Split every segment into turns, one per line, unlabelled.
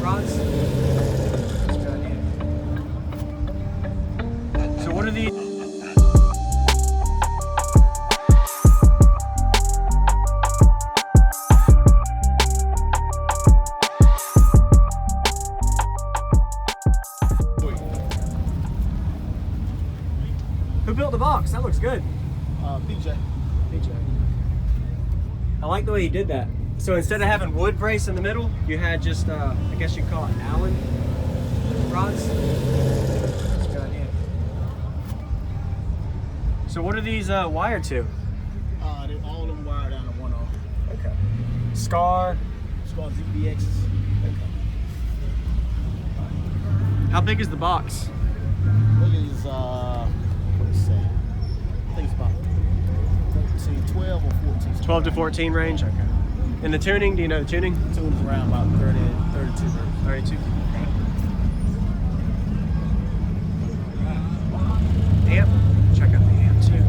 rods? That's a good idea. So what are these? Who built the box? That looks good.
PJ.
I like the way you did that. So instead of having wood brace in the middle, you had just, I guess you call it Allen rods. That's a good idea. So what are these wired to?
They're all of them wired down to 1 off.
Okay. Skar.
Skar ZvX.
Okay. How big is the box?
It is, what is that? I think it's about 12 or 14.
12 to 14 range? Okay. And the tuning, do you know the tuning?
The tuning's around about 30, 32.
32. Amp. Check out the amp too.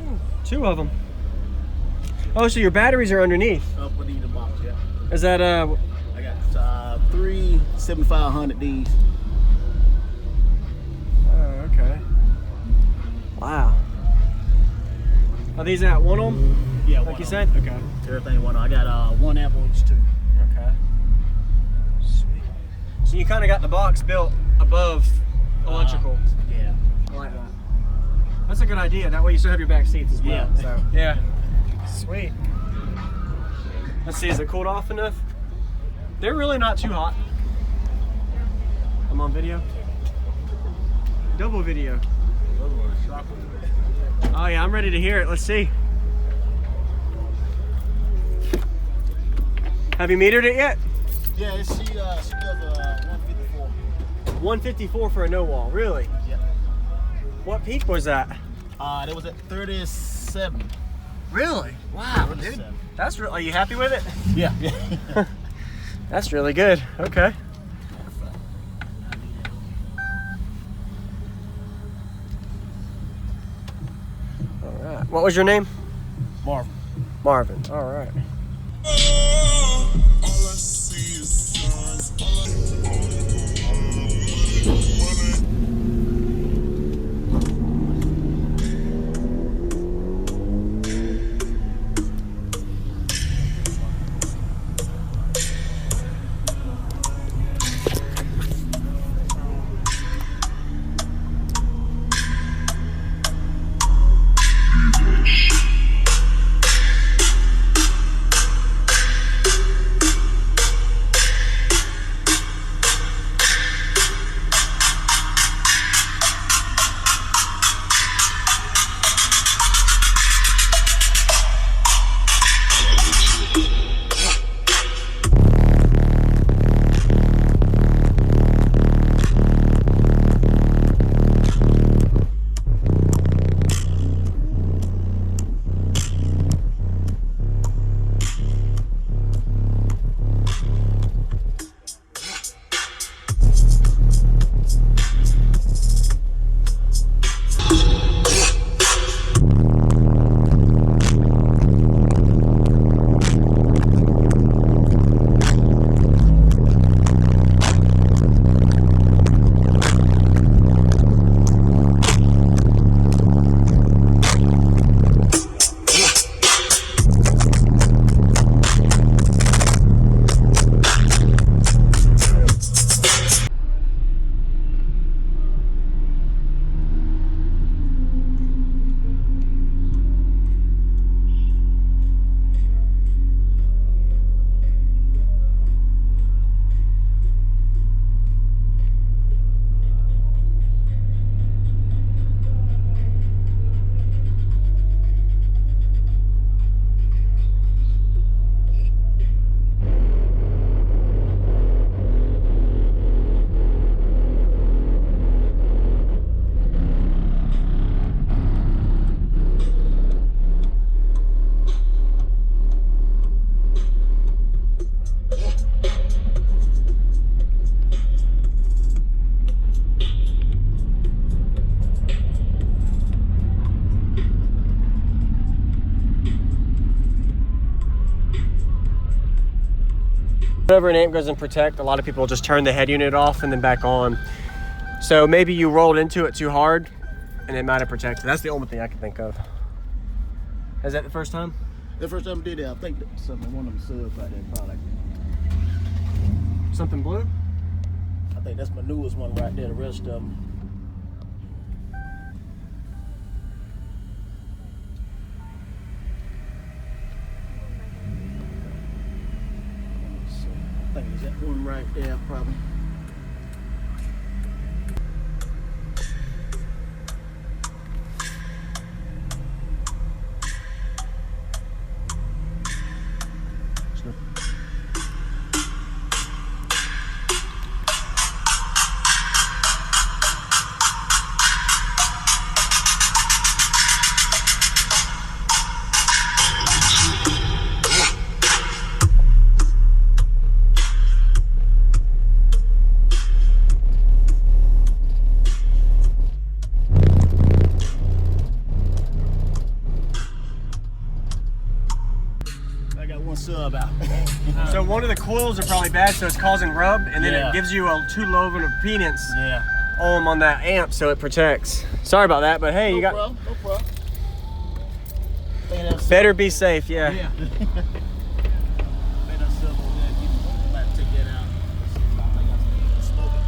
Ooh, 2 of them. Oh, so your batteries are underneath.
Up beneath the box, yeah.
Is that
I got 3 7500Ds.
Oh, okay. Wow. Are these at 1 ohm?
Yeah,
like you said? Okay.
Everything 1 ohm. I got 1 amp on each too.
Okay. Sweet. So you kind of got the box built above electrical.
Yeah.
I like that. That's a good idea. That way you still have your back seats as well.
Yeah.
So, yeah. Sweet. Let's see, is it cooled off enough? They're really not too hot. I'm on video. Double video. Oh yeah, I'm ready to hear it. Let's see. Have you metered it yet?
Yeah, she does 154.
154 for a no wall, really?
Yeah.
What peak was that?
That was at 37.
Really? Wow, dude.
37.
That's real. Are you happy with it?
Yeah.
That's really good. Okay. All right. What was your name?
Marvin.
Marvin. All right. Whenever an amp goes in protect, a lot of people just turn the head unit off and then back on. So maybe you rolled into it too hard and it might have protected. That's the only thing I can think of. Is that the first time?
The first time I did it, I think that something, one of them subs right there, probably.
Something blue?
I think that's my newest one right there, the rest of them. I think it's that one right there, probably. Sub out.
So one of the coils are probably bad, so it's causing rub, and then it gives you a too low of an impedance ohm on that amp, so it protects. Sorry about that, but hey, you got
no problem.
Better be safe, yeah.
Yeah. Made that sub over there. You might take that out. I think I smoke it.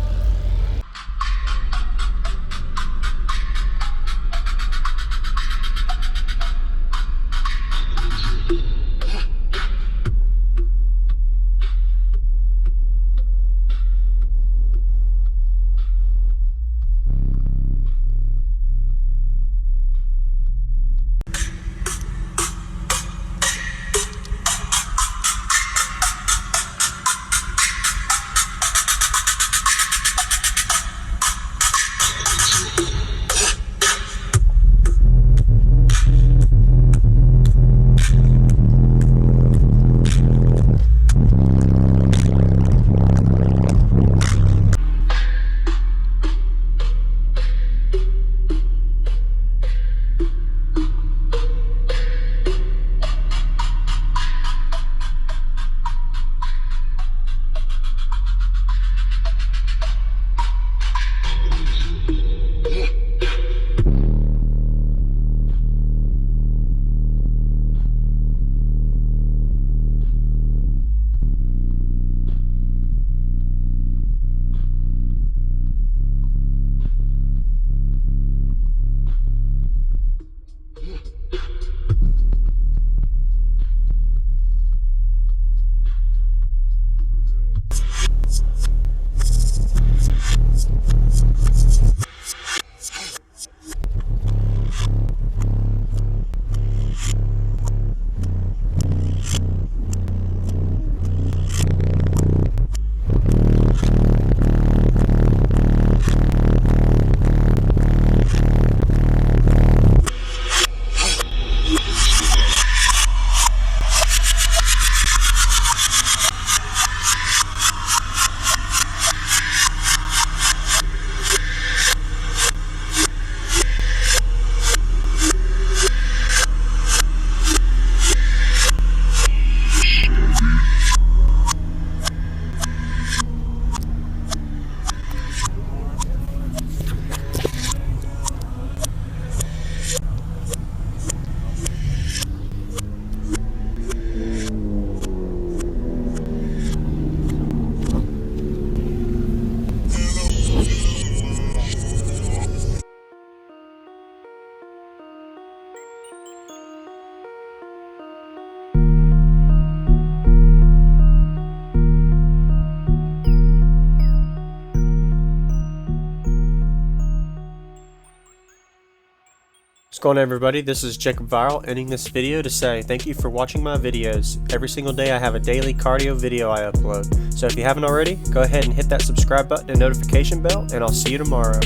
What's going on, everybody? This is JacobViral ending this video to say thank you for watching my videos. Every single day I have a daily cardio video I upload. So if you haven't already, go ahead and hit that subscribe button and notification bell, and I'll see you tomorrow.